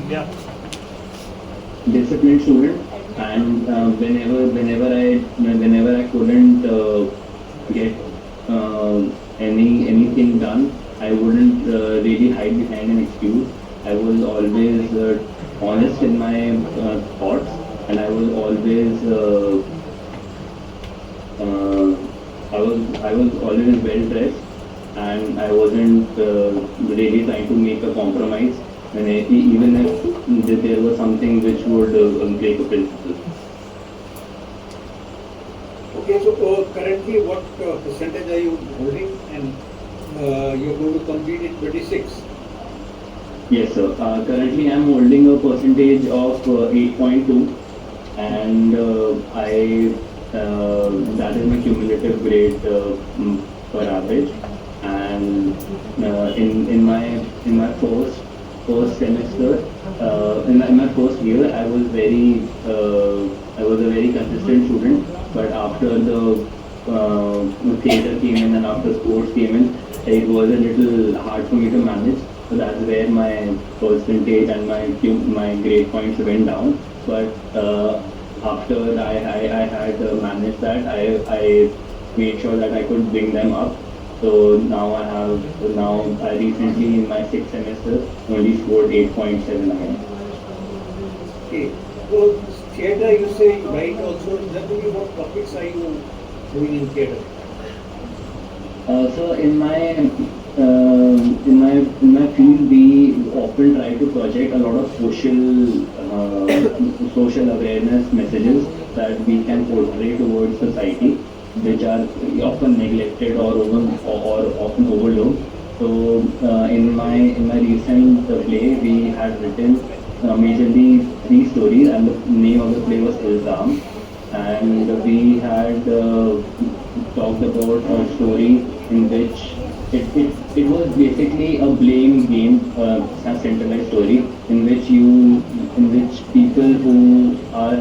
Yeah. disciplined student, and whenever I couldn't get anything done, I wouldn't really hide behind an excuse. I was always honest in my thoughts, and uh, I was always well dressed, and I wasn't really trying to make a compromise. Even if there was something which would break a principle. Okay, so currently what percentage are you holding, and you're going to complete in 26? Yes, sir. Currently, I'm holding a percentage of 8.2, and I that is my cumulative grade per average. And in my first semester, in my first year, I was a very consistent student. But after the theater came in and after sports came in, it was a little hard for me to manage. So that's where my percentage and my grade points went down. But after I had managed that, I made sure that I could bring them up. So now I recently in my sixth semester only scored 8.7 again. Okay. So theatre, you say you write also. Generally, what topics are you doing in theatre? So in my field, we often try to project a lot of social awareness messages that we can portray towards society, which are often neglected or often overlooked. So in my recent play, we had written majorly three stories, and the name of the play was Ilzam, and we had talked about a story in which it was basically a blame game, a centralized story in which people who are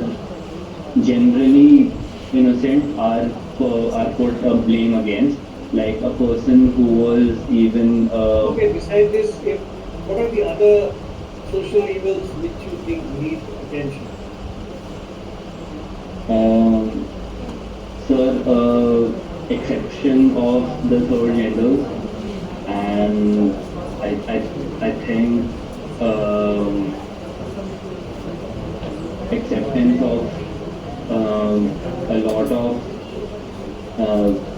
generally innocent are put a blame against, like a person who was even Okay, besides this, what are the other social evils which you think need attention? um, sir, exception of the third genders, and I think um, acceptance of a lot of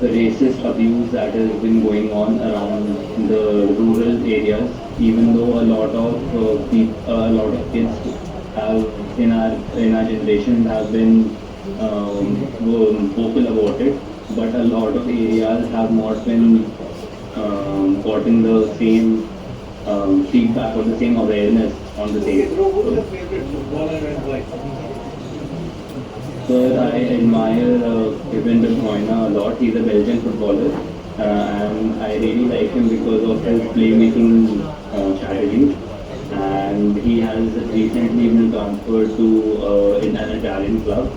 racist abuse that has been going on around the rural areas. Even though a lot of kids have in our generation have been vocal about it, but a lot of areas have not been gotten the same feedback or the same awareness on the Okay, same. so who's So, your favorite footballer and why? sir, I admire Kevin De Bruyne a lot. He's a Belgian footballer, and I really like him because of his playmaking strategies. And he has recently been transferred to in an Italian club,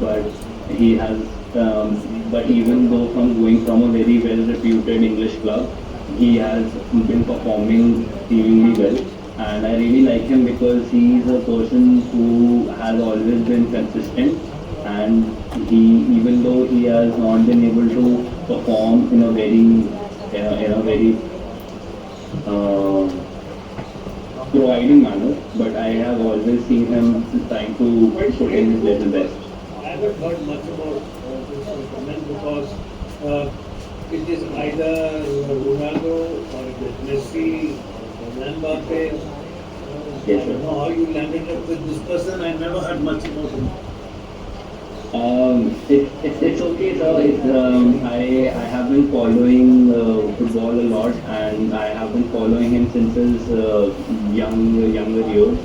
but he has. But even though from going from a very well-reputed English club, he has been performing extremely well. And I really like him because he's a person who has always been consistent, and he even though he has not been able to perform in a very uh, providing manner, but I have always seen him trying to Quite put in strange his level because best. I haven't heard much about this comment because uh, it is either Ronaldo or it is Messi or Mbappe. Yes, I don't sir. know how you landed up with this person. I never heard much about him. It's okay, sir. I have been following football a lot, and I have been following him since his younger years,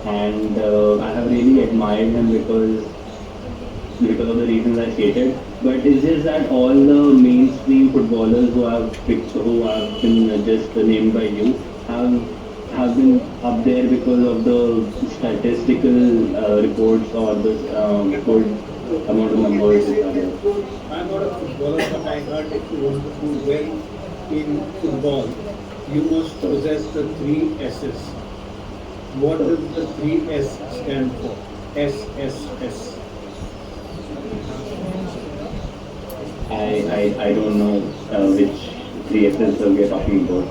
and I have really admired him because of the reasons I stated. But it's just that all the mainstream footballers who have been just named by you have been up there because of the statistical reports or the good amount of Okay, they numbers which say are that there. so I'm not a footballer, but I heard if you want to do well in football, you must possess the three S's. What So does the three S stand for? S, S, S. I don't know which three S's we are talking about.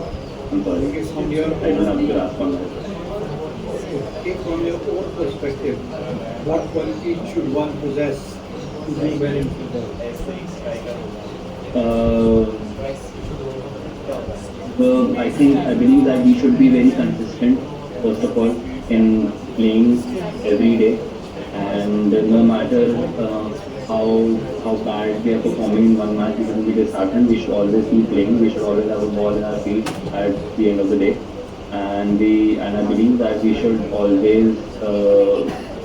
I'm sorry. Okay, from your I don't own, have to grasp on that. okay, from your own perspective, what qualities should one possess to do well in football? Uh, I believe that we should be very consistent, first of all, in playing every day, and no matter how how bad we are performing in one match, we shouldn't be disheartened. We should always be playing. We should always have a ball in our feet at the end of the day, and I believe that we should always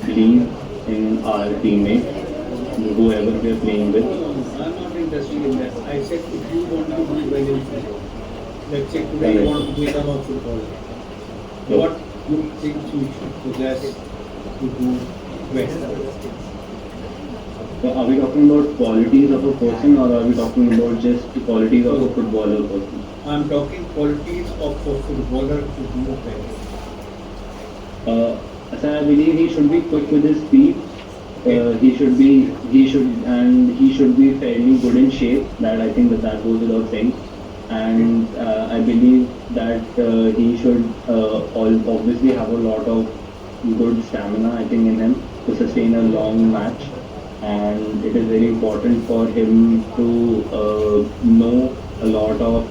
believe in our teammates, whoever we are playing with. No, no, no, I'm not interested in that. I said if you want to do well in football, let's say today you Correct. want to become a footballer, So, what good things you should possess to do well? So are we talking about qualities of a person or are we talking about just the qualities of a So footballer person? I'm talking qualities of a footballer to do well. So I believe he should be quick with his feet. Okay. He should be fairly good in shape. That I think that goes without saying. Okay. And I believe that he should obviously have a lot of good stamina. I think in him to sustain a long match, and it is very important for him to know a lot of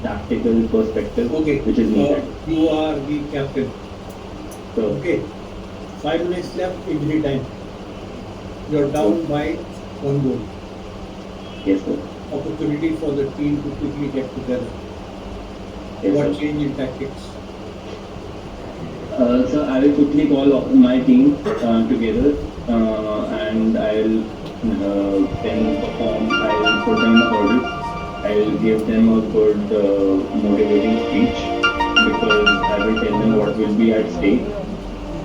tactical perspective, Okay. which is needed. You are the captain. So, Okay. 5 minutes left, injury time. You're down by one goal. yes, sir. Opportunity for the team to quickly get together. Yes, What sir. change in tactics? So I will quickly call my team together, and I'll then perform. I'll put them in a hurdle. I'll give them a good motivating speech because I will tell them what will be at stake.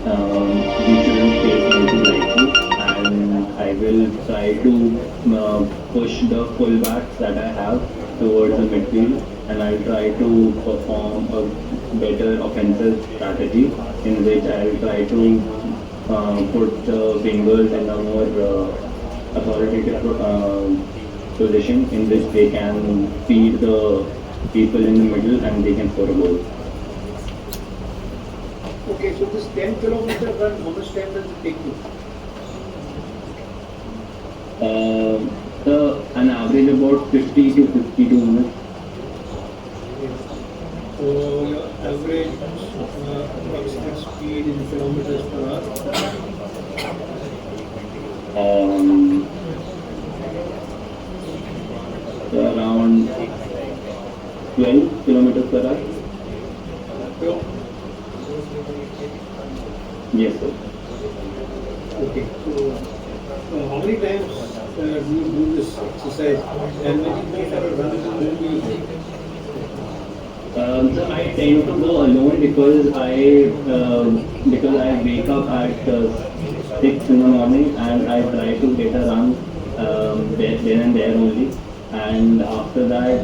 We shouldn't take anything lightly, and I will try to push the fullbacks that I have towards the midfield, and I'll try to perform a better offensive strategy in which I'll try to put the wingers in a more authoritative position in which they can feed the people in the middle and they can score a goal. Okay, so this 10 kilometer run, how much time does it take you? An average about 50 to 52 minutes. So your average approximate speed in kilometers per hour. Um, Around 12 kilometers per hour. So, Yes, sir. okay, so how many times do you do this exercise? And when you go for a run, whom do you take? So I tend to go alone because I wake up at 6 in the morning and I try to get a run then and there only. And after that,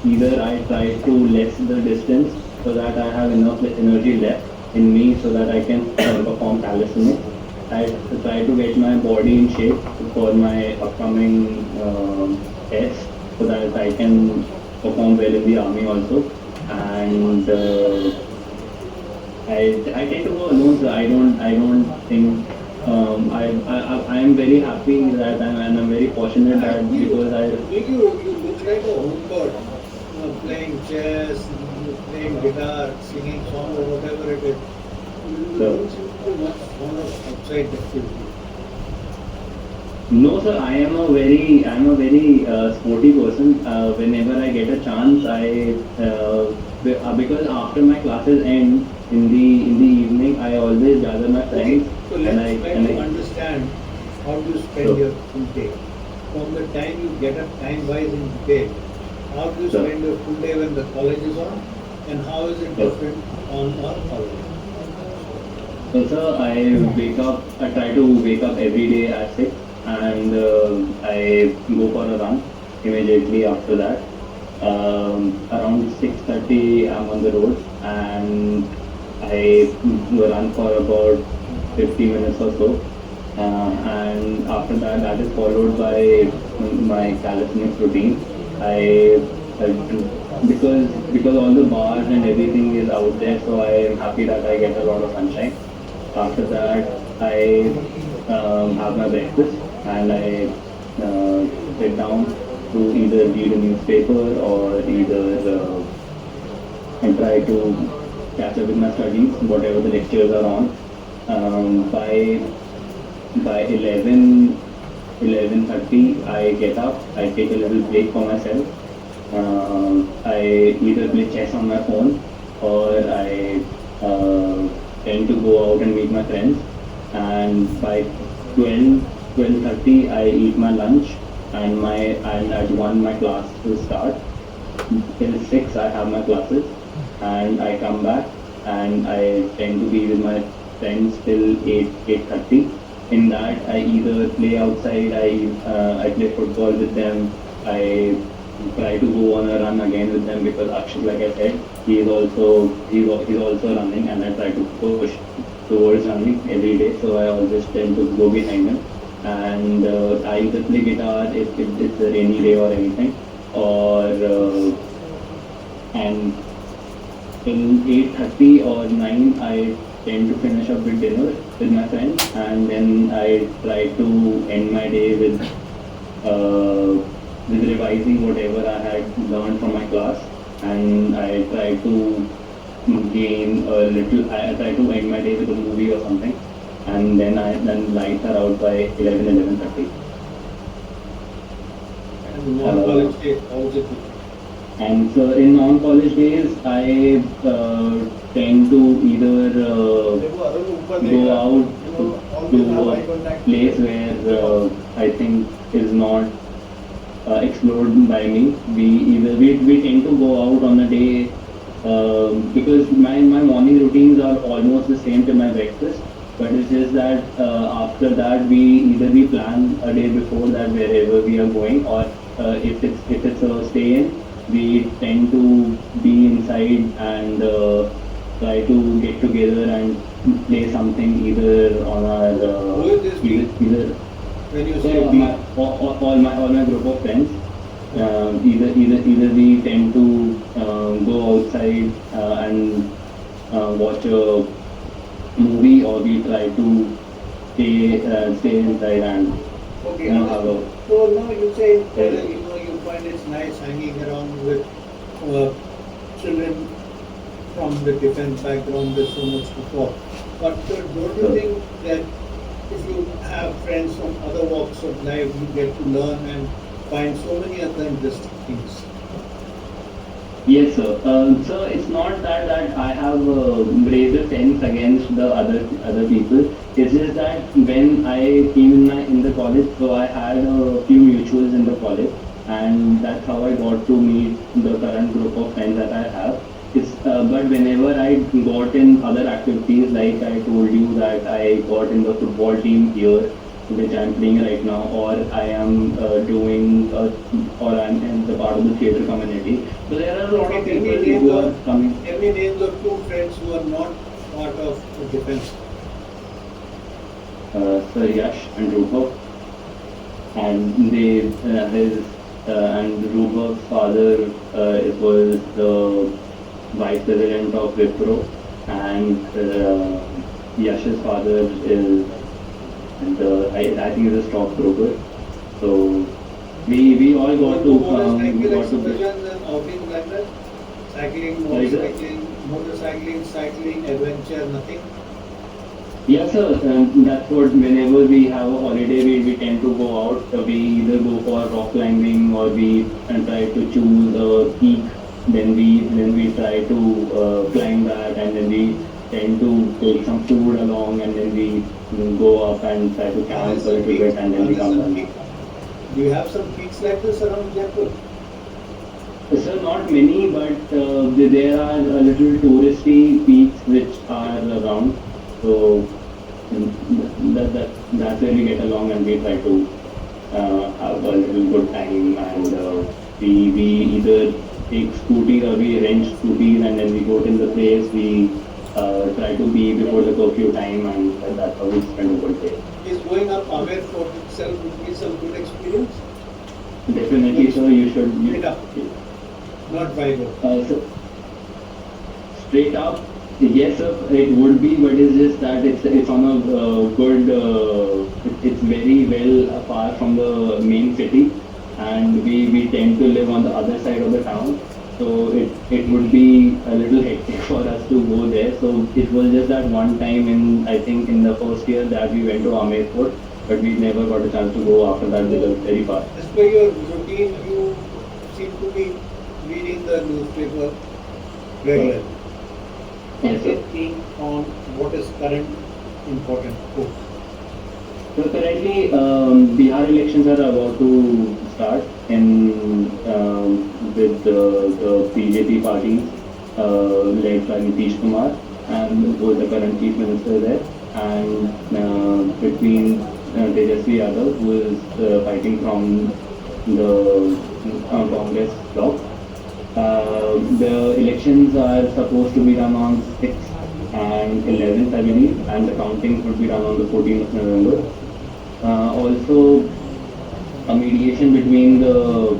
either I try to lessen the distance so that I have enough energy left in me so that I can perform calisthenics. I try to get my body in shape for my upcoming test so that I can perform well in the army also. And I tend to go alone, so I don't think I am very happy that I'm very fortunate that because I You look like a homebird, playing chess, playing guitar, singing song or whatever it is. You so, don't seem to be much fond of outside activity. no, sir. I am a very sporty person. Whenever I get a chance, because after my classes end in the evening, I always gather my Okay, friends so and let's try and to I understand how do you spend so your full day. From the time you get up time-wise in the day, how do you so spend your full day when the college is on, and how is it so. different on a holiday? So, sir, I try to wake up every day at 6 and I go for a run immediately after that. Around 6:30, I'm on the road and I run for about 50 minutes or so. And after that, that is followed by my calisthenics routine. I because all the bars and everything is out there, so I am happy that I get a lot of sunshine. After that, I have my breakfast and I sit down to either read a newspaper or either and try to catch up with my studies, whatever the lectures are on. By 11:30, I get up, I take a little break for myself. I either play chess on my phone or I tend to go out and meet my friends. And by 12:30, I eat my lunch and at 1 my class will start. Till 6 I have my classes and I come back and I tend to be with my friends till 8:30. In that I either play outside, I play football with them, I try to go on a run again with them because Akshay, like I said, he's also running and I try to push towards running every day. So I always tend to go behind him and I either play guitar if it's a rainy day or anything or and till 8:30 or 9, I tend to finish up with dinner with my friends, and then I try to end my day uh, with revising whatever I had learned from my class, and I try to gain a little. I try to end my day with a movie or something, and then lights are out by 11:30. And non-college day, how is it? And so in non-college days, I tend to either go out to a place where I think is not explored by me. We tend to go out on a day because my morning routines are almost the same to my breakfast. But it's just that after that we plan a day before that wherever we are going, or if it's a stay in, we tend to be inside and try to get together and play something either on our Who is this we? either When you so say we, all my group of friends, either we tend to go outside and watch a movie, or we try to stay inside and okay, have a so now you say you find it's nice hanging around with uh, children from the defense background. There's so much to talk. But don't you think that if you have friends from other walks of life, you get to learn and find so many other interesting things? Yes, sir. So it's not that I have raised a fence against the other people. It's just that when I came in the college, so I had a few mutuals in the college, and that's how I got to meet the current group of friends that I have. But whenever I got in other activities, like I told you that I got in the football team here, which I'm playing right now, or I am or I'm in the part of the theatre community. So there are a lot of Okay, people who are coming. tell me names of two friends who are not part of the defense. Sir Yash and Rupert, and his and Rupert's father was the vice president of Wipro, and Yash's father is I think is a stockbroker. So we all got to Motorcycle got to excursions and outings like that? Cycling, Sorry, sir? motorcycling, cycling, adventure, nothing? Yes, sir. That's what whenever we have a holiday, we tend to go out. We either go for rock climbing or we try to choose a peak. Then we try to climb that, and then we tend to take some food along, and then we go up and try to camp a little bit, and then we come down. Do you have some peaks like this around Jaipur? Sir, not many, but there are a little touristy peaks which are around. So that's where we get along and we try to have a little good time, and we either take scooties or we rent scooties, and then we go to the place, we try to be before the curfew time, and that's how we spend a good day. Is going up Amer Fort itself would be some good experience? Definitely, sir, you should. Straight up, not Vigo. So straight up, yes, sir, it would be, but it's just that it's on a good. It's very well far from the main city, and we tend to live on the other side of the town. So it would be a little hectic for us to go there. So it was just that one time in, I think, in the first year that we went to Amer Fort, but we never got a chance to go after that because it's very far. As per your routine, you seem to be reading the newspaper regularly. Yes, sir. Keen on what is current important. Oh, So currently, Bihar elections are about to start in with the BJP party led by Nitish Kumar and who is the current chief minister there, and between Tejasvi Yadav, who is fighting from the Congress bloc. The elections are supposed to be done on 6th and 11th, I believe, and the counting would be done on the 14th of November. Also, a mediation between a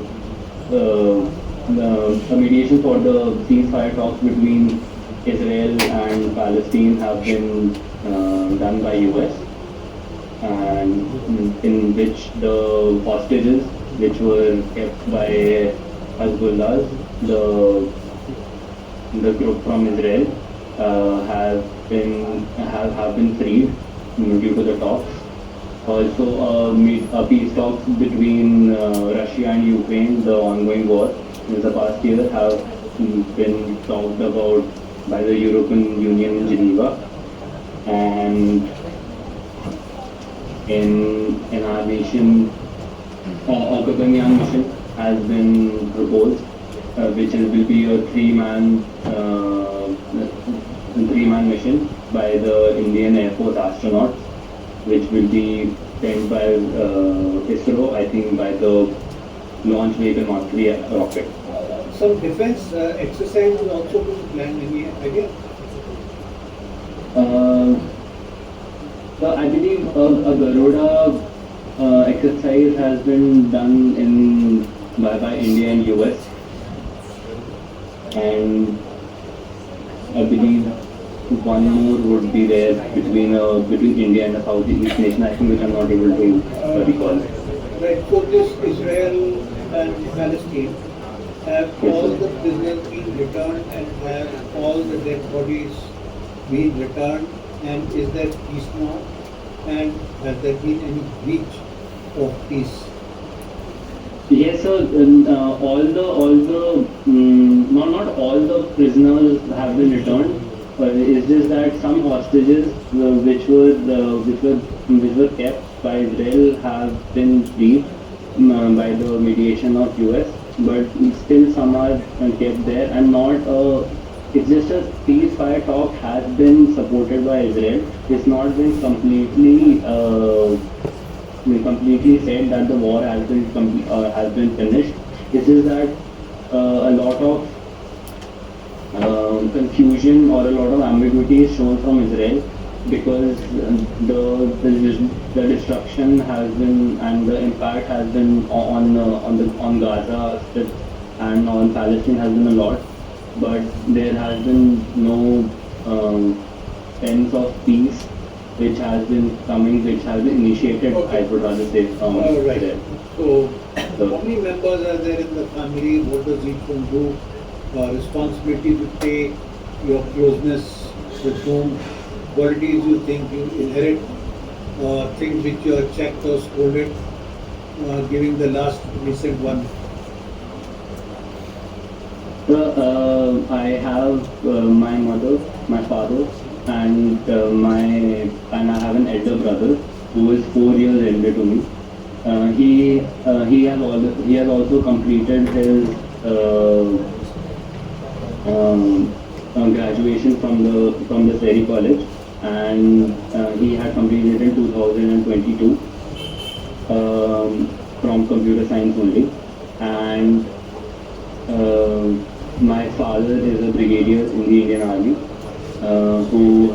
mediation for the ceasefire talks between Israel and Palestine have been done by US, and in which the hostages, which were kept by Hezbollah, the group from Israel, have been freed due to the talks. Also, peace talks between Russia and Ukraine, the ongoing war in the past year, have been talked about by the European Union in Geneva, and in our nation, a Kukreja mission has been proposed, which will be a three-man mission by the Indian Air Force astronauts, which will be sent by ISRO, I think, by the Launch Vehicle Mark III rocket. some defense exercise is also being planned. Any idea? So I believe a Garuda exercise has been done by India and US, and I believe one more would be there between India and a Southeast nation, I think, which I'm not able to recall. Right. So this Israel and Palestine have Yes, all sir. the prisoners been returned and have all the dead bodies been returned, and is there peace now? And has there been any breach of peace? Yes, sir. Not all the prisoners have been returned. It's just that some hostages, which were kept by Israel, have been freed by the mediation of US. But still, some are kept there, and not. It's just a ceasefire talk has been supported by Israel. It's not been completely said that the war has been finished. It's just that a lot of confusion or a lot of ambiguity is shown from Israel, because the destruction has been, and the impact has been on Gaza Strip and on Palestine has been a lot, but there has been no sense of peace which has been initiated, Okay. I would rather say, from Right. there. So, So- how many members are there in the family? What does each one do? Responsibility to take, your closeness with whom, qualities you think you inherit, things which you are checked or scolded, giving the last recent one. So, I have my mother, my father, and I have an elder brother who is 4 years elder to me. He has also completed his graduation from the Seri College, and he had completed in 2022 from computer science only, and my father is a brigadier in the Indian Army, who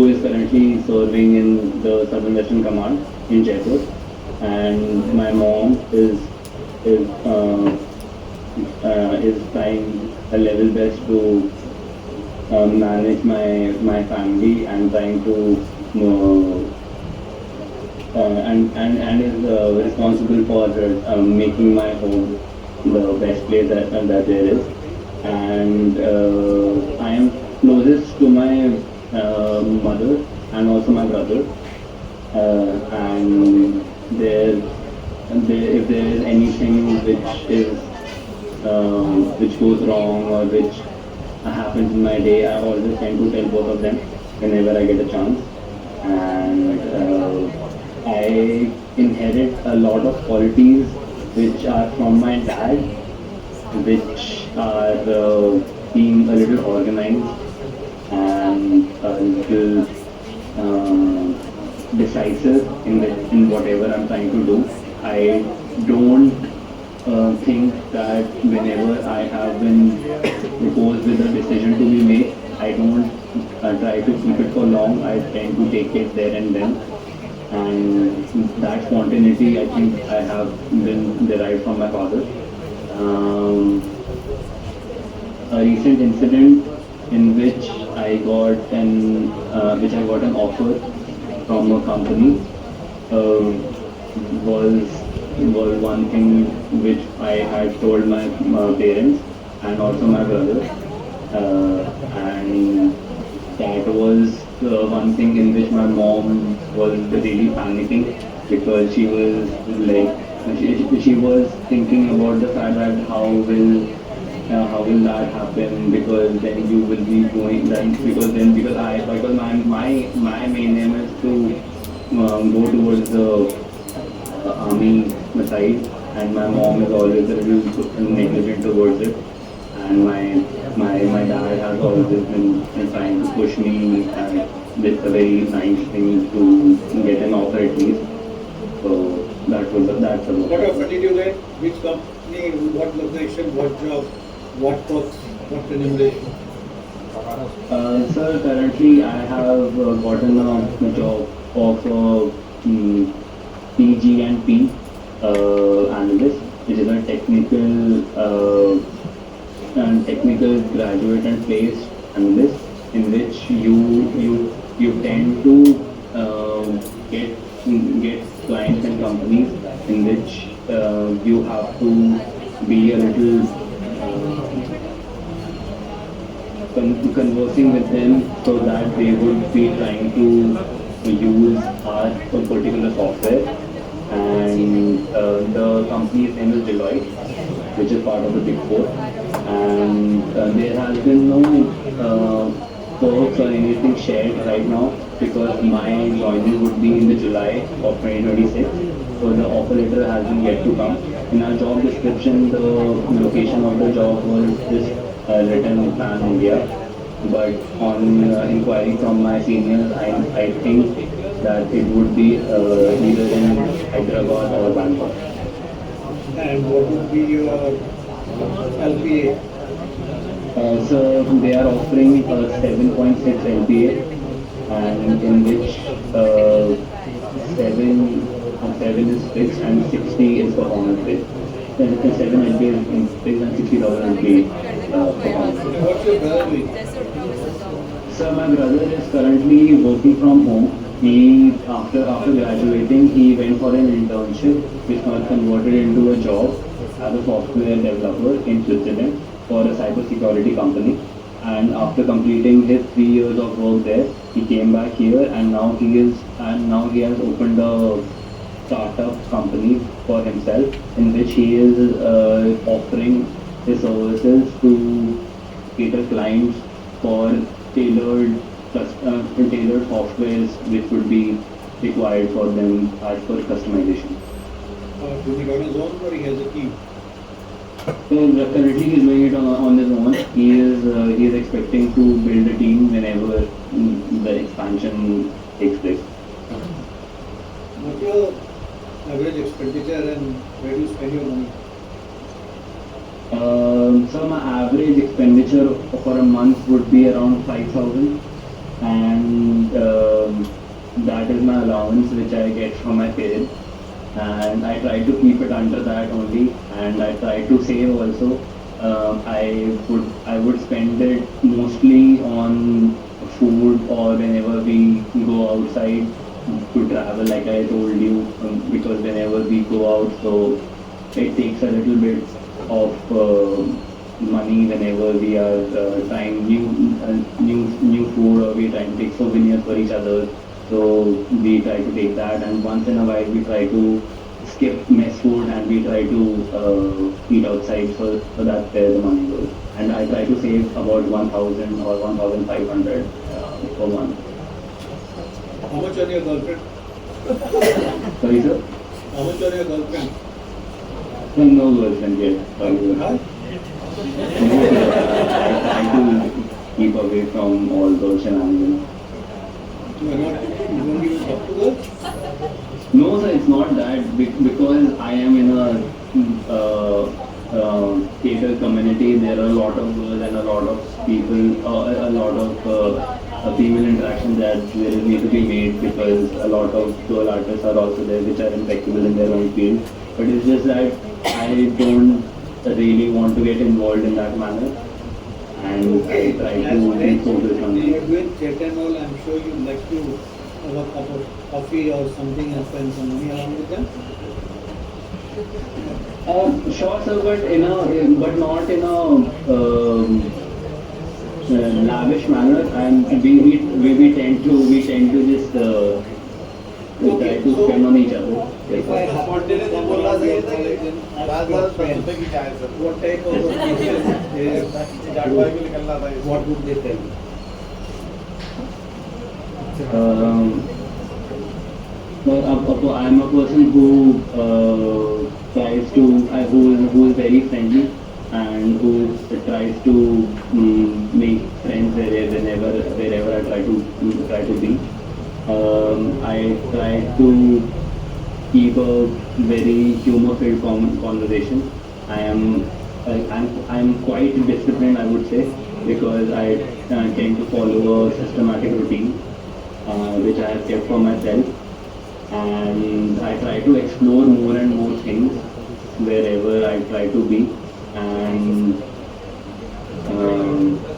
is currently serving in the Southern Western Command in Jaipur, and my mom is is trying a level best to manage my family and trying to and is responsible for making my home the best place that there is. And I am closest to my mother and also my brother. And if there is anything which goes wrong or which happens in my day, I always tend to tell both of them whenever I get a chance. And I inherit a lot of qualities which are from my dad, which are being a little organized and a little decisive in whatever I'm trying to do. I don't think that whenever I have been proposed with a decision to be made, I don't try to keep it for long. I tend to take it there and then. And that spontaneity, I think, I have been derived from my father. Um, a recent incident in which I got an offer from a company uh, was was one thing which I had told my parents and also my brother, and that was one thing in which my mom was really panicking because she was like she was thinking about the fact that how will that happen, because then you will be going then because my main aim is to go towards the army side, and my mom is always a little negligent towards it, and my dad has always been trying to push me, and it's a very nice thing to get an offer at least. So that's the What offer did you get? Which company? What location? What job? What perks? What remuneration? Sir, currently I have gotten a job of PG and P analyst, which is a technical graduate and placed analyst, in which you tend to get clients and companies in which you have to be a little conversing with them so that they would be trying to use our particular software. And the company's name is Deloitte, which is part of the Big Four. And there has been no perks or anything shared right now because my joining would be in the July of 2026. So the offer letter hasn't yet to come. In our job description, the location of the job was just written Pan India. But on inquiry from my seniors, I think that it would be either in Hyderabad or Bangkok. And what would be your LPA? So they are offering 7.6 LPA, and in which 7 is fixed and 60 is performance based. The 7 LPA is fixed and 60,000 LPA performance based. What's your brother doing? So my brother is currently working from home. He after graduating, he went for an internship, which got converted into a job as a software developer in Switzerland for a cybersecurity company. And after completing his 3 years of work there, he came back here, and now he has opened a startup company for himself, in which he is offering his services to cater clients for tailored tailored softwares which would be required for them as per customization. Does he on his own or he has a team? So currently he is doing it on his own. He is expecting to build a team whenever the expansion takes place. What's your average expenditure and where do you spend your money? So So my average expenditure for a month would be around 5,000, and that is my allowance which I get from my parents. And I try to keep it under that only, and I try to save also. I would spend it mostly on food or whenever we go outside to travel, like I told you, because whenever we go out, so it takes a little bit of money whenever we are trying new food, or we try to take souvenirs for each other. So we try to take that, and once in a while we try to skip mess food and we try to eat outside. So that's where the money goes. And I try to save about 1,000 or 1,500 per month. How much on your girlfriend? Sorry, sir? How much on your girlfriend? No girlfriend yet. Sorry, Huh? I try to keep away from all those shenanigans. You are not, you don't even talk to girls? No, sir, it's not that because I am in a theatre community. There are a lot of girls and a lot of people, a lot of female interactions that there need to be made, because a lot of girl artists are also there which are impeccable in their own field. But it's just that I don't really want to get involved in that manner, and I try to focus on You it. are doing theatre and all, I'm sure you like to have a cup of coffee or something and spend some money along with them. Sure, sir, but not in a lavish manner. And we tend to just try to spend on each other. Yes, If I sir. happen to come along your college and ask your friends, what type of occasion what would they tell you? No, I'm a person who tries to, who is very friendly, and who tries to make friends wherever I try to be. I try to keep a very humor-filled conversation. I'm quite disciplined, I would say, because I tend to follow a systematic routine, which I have kept for myself, and I try to explore more and more things wherever I try to be, and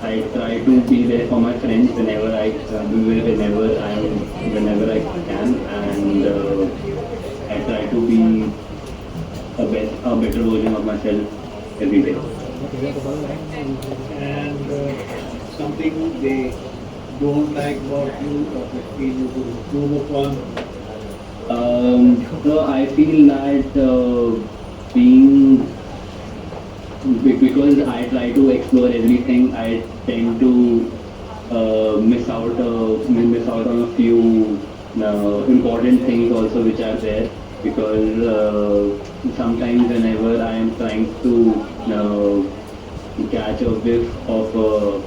I try to be there for my friends whenever I can, and I try to be a better version of myself every day. And something they don't like about you or they feel you could improve upon. So I feel that being because I try to explore everything, I tend to miss out on a few important things also which are there, because sometimes whenever I am trying to catch a whiff of a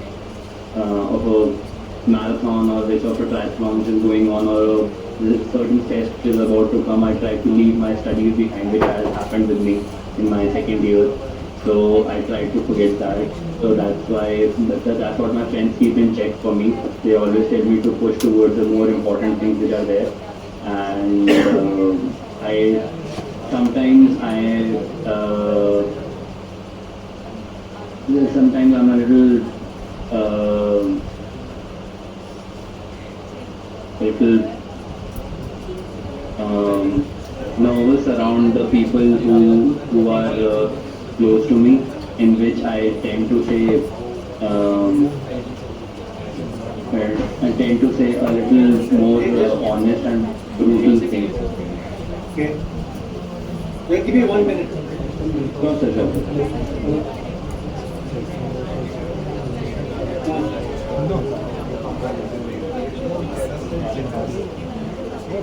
marathon or which of a triathlon which is going on, or a certain test is about to come, I try to leave my studies behind, which has happened with me in my second year. So I try to forget that. So that's why that's what my friends keep in check for me. They always tell me to push towards the more important things which are there. And I sometimes I'm a little nervous around the people who are close to me, in which I tend to say a little more honest and brutal things. Okay. Well, give me 1 minute. Sure, sir, sure.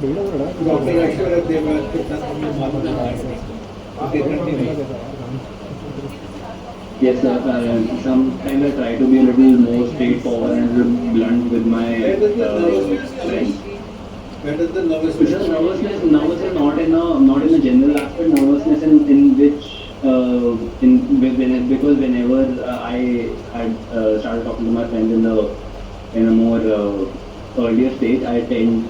Dr. Ashwara Deva took that from your mother. Okay, continue. Yes, sir. Sometimes I try to be a little more straightforward and a little blunt with my Where does the nervousness come? friends. Where does the nervousness Because come? nervousness not in a general aspect. Nervousness in which because whenever I had started talking to my friends in a more earlier stage, I tend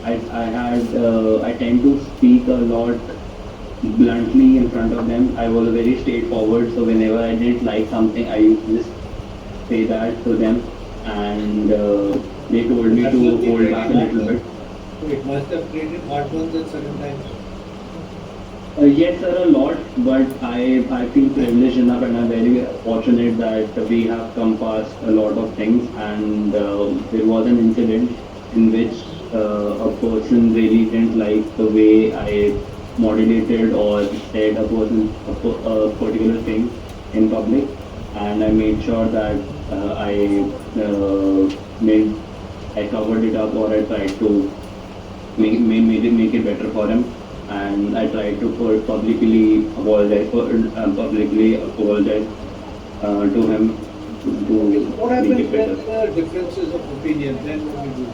to speak a lot bluntly in front of them. I was very straightforward, so whenever I didn't like something, I used to just say that to them, and they told me That to must be hold back pretty a little hard. bit. It must have created heartburns at certain times. Yes, sir, a lot, but I feel privileged enough and I'm very fortunate that we have come past a lot of things. And there was an incident in which a person really didn't like the way I modulated or said a particular thing in public, and I made sure that made I covered it up, or I tried to make it better for him, and I tried to publicly apologize to him Okay, to so what make happens it when better. there are differences of opinion? Then what do you do?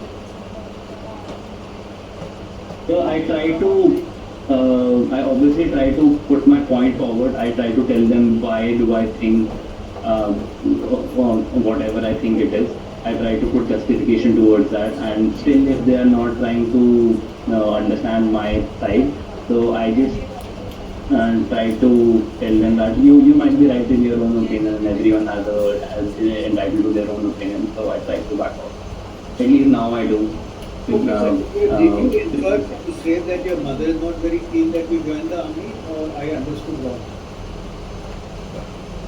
So I obviously try to put my point forward. I try to tell them why do I think whatever I think it is. I try to put justification towards that, and still, if they are not trying to understand my side, so I just try to tell them that you might be right in your own opinion, and everyone has entitled to their own opinion. So I try to back off. At least now I do. Okay, so did you infer Uh, to say that your mother is not very keen that you join the army, or I understood wrong?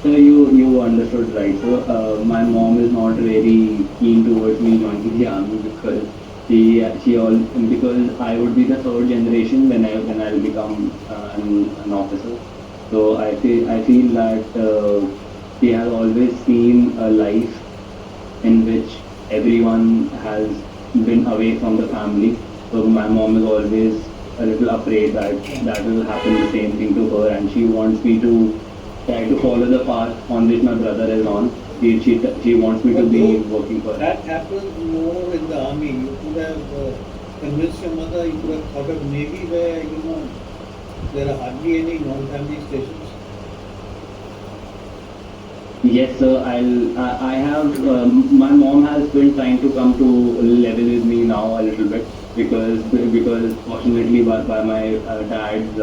So you understood right. So my mom is not very keen towards me joining the army because she all because I would be the third generation when I'll become an officer. So I feel that she has always seen a life in which everyone has been away from the family. So my mom is always a little afraid that that will happen the same thing to her, and she wants me to try to follow the path on which my brother is on. She wants me to But be though working for her. that happens more in the army, you could have convinced your mother, you could have thought of Navy where, there are hardly any non-family stations. Yes, sir. I have. My mom has been trying to come to level with me now a little bit because fortunately by my dad's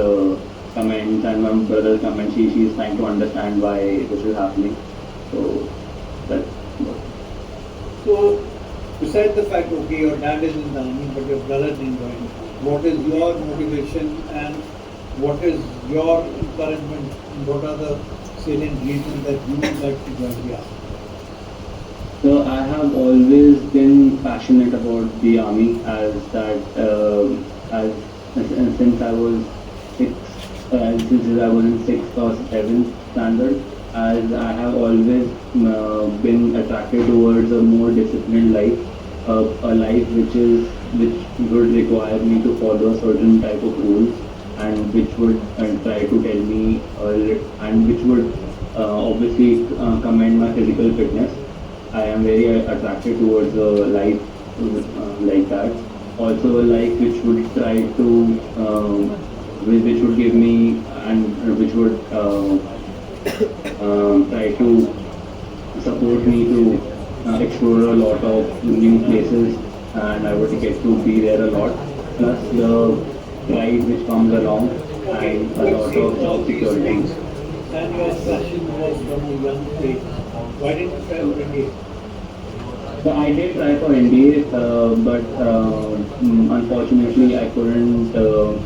comments and my brother's comments, she's trying to understand why this is happening. So that's So, besides the fact, okay, your dad is in the army, but your brother didn't join, what is your motivation and what is your encouragement? What are the salient reasons that you would like to join the army? So I have always been passionate about the army as since I was six since I was in sixth or seventh standard, as I have always been attracted towards a more disciplined life, a life which would require me to follow a certain type of rules, and which would try to tell me and which would obviously commend my physical fitness. I am very attracted towards a life like that. Also, a life which would try to, which would give me and which would try to support me to explore a lot of new places, and I would get to be there a lot. Plus the pride which comes along Okay, and a you've lot seen of all job these security. things and your passion was from a young age. Why didn't you try for India? So I did try for NDA, but unfortunately I couldn't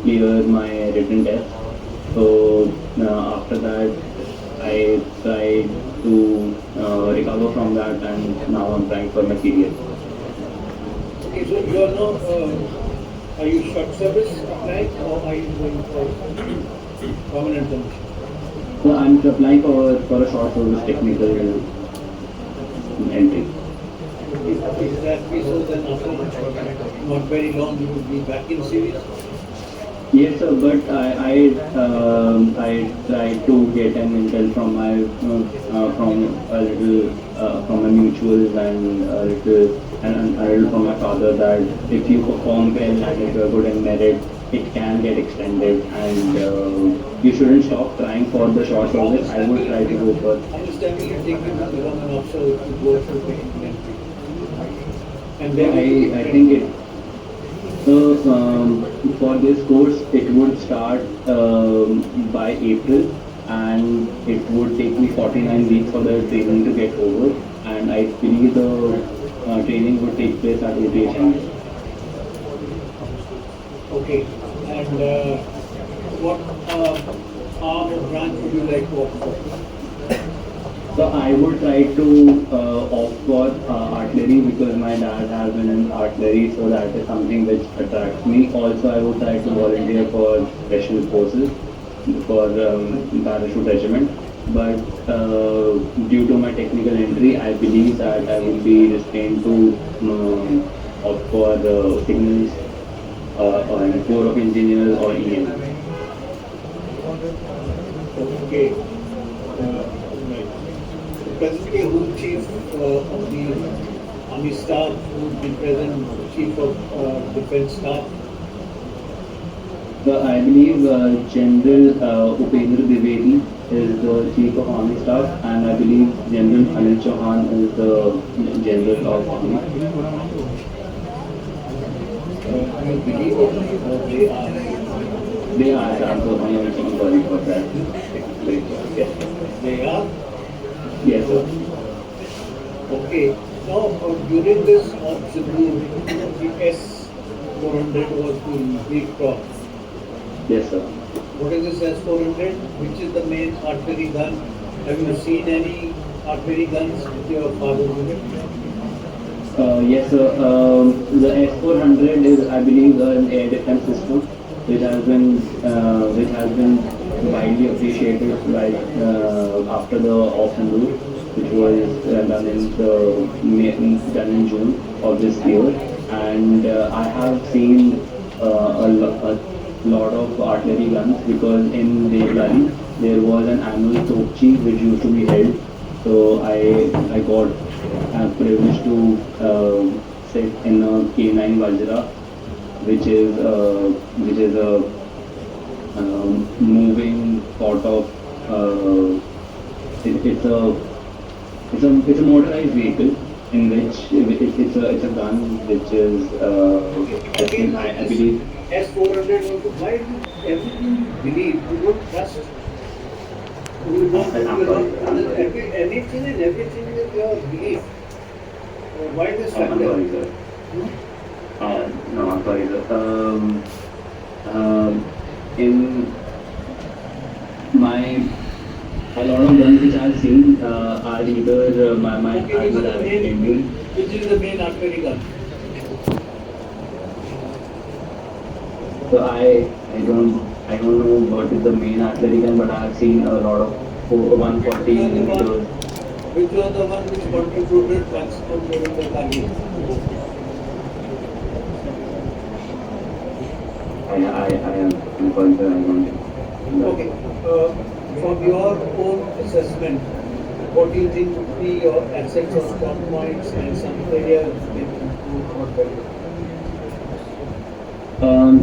clear my written test. So after that, I tried to recover from that, and now I'm trying for my CDS. Okay, so you are now, are you short service applying or are you going for permanent commission? So I'm applying for a short service technical entry. If that be so, then after not very long you will be back in series. Yes, sir, but I tried to get an intel from my from a little from my mutuals and a little and I heard from my father that if you perform well and if you're good in merit, it can get extended, and you shouldn't stop trying for the short service. I would try to go for. How much time will it take you to become an officer if you go through the entry? And then I think it so for this course it would start by April, and it would take me 49 weeks for the training to get over, and I believe the training would take place at rotation. okay. And what arm or branch would you like to opt for? So I would try to opt for artillery because my dad has been in artillery, so that is something which attracts me. Also, I would try to volunteer for special forces for parachute regiment. But due to my technical entry, I believe that I would be restrained to opt for signals or Corps of Engineers or EM. Okay. Right. Presently, who chief of the army staff, who would be present, chief of defense staff? So I believe General Upendra Dwivedi is the Chief of Army Staff, and I believe General Anil Chauhan is the General of Army. You believe or they are? They are, I'm so sorry for that. Yes, They are? yes, sir. Okay. Now, during this obstacle, the S-400 was being beat off. Yes, sir. What is this S-400? Which is the main artillery gun? Have you seen any artillery guns with your father's unit? Yes, sir. The S-400 is, I believe, an air defense system which has been widely appreciated by after the Ocean Rule, which was done in June of this year, and I have seen a lot of artillery guns because in Devlali there was an annual Tokchi which used to be held. So I got privileged to sit in a K9 Vajra, which is a moving sort of it's a motorized vehicle in which it's a gun which is I believe. S-400 also. Why do everything you believe, you don't trust? You don't, anything and everything is your belief. Why this I'm factor? sorry, sir. No, I'm sorry, sir. In my a lot of guns which I've seen are either my Okay, father have Indian. which is the main artillery gun? So I don't know what is the main artillery gun, but I have seen a lot of 140 meters. Which was the one which contributed maximum during the Kali? I am sorry, sir. I don't. Okay. From your own assessment, what do you think would be your assets or strong points and some areas that improve or better?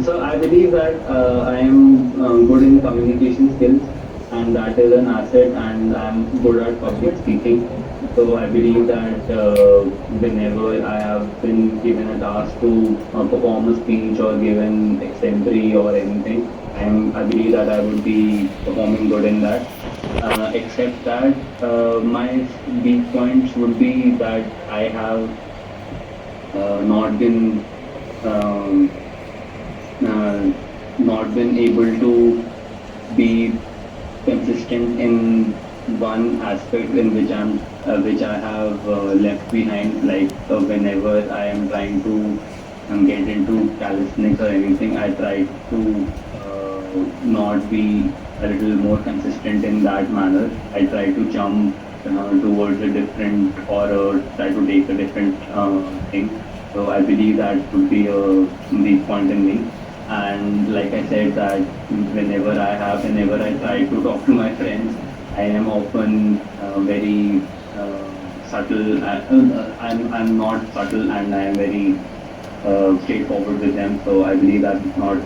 So I believe that I am good in communication skills, and that is an asset, and I'm good at public speaking. So I believe that whenever I have been given a task to perform a speech or given extempore or anything, I believe that I would be performing good in that. Except that my weak points would be that I have not been um, not been able to be consistent in one aspect in which I have left behind. Like whenever I am trying to get into calisthenics or anything, I try to not be a little more consistent in that manner. I try to jump towards a different or try to take a different thing. So I believe that would be a weak point in me. And like I said, that whenever I try to talk to my friends, I am often very subtle. I'm not subtle, and I am very straightforward with them. So I believe that is not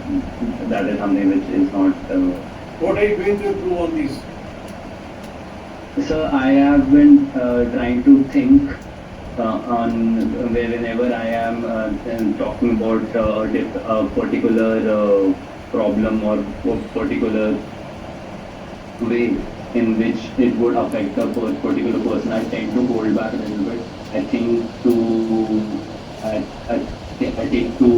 that is something which is not. What are you going to improve on these? So I have been trying to think on whenever I am talking about a particular problem or a particular way in which it would affect a particular person, I tend to hold back a little bit. I think to I take to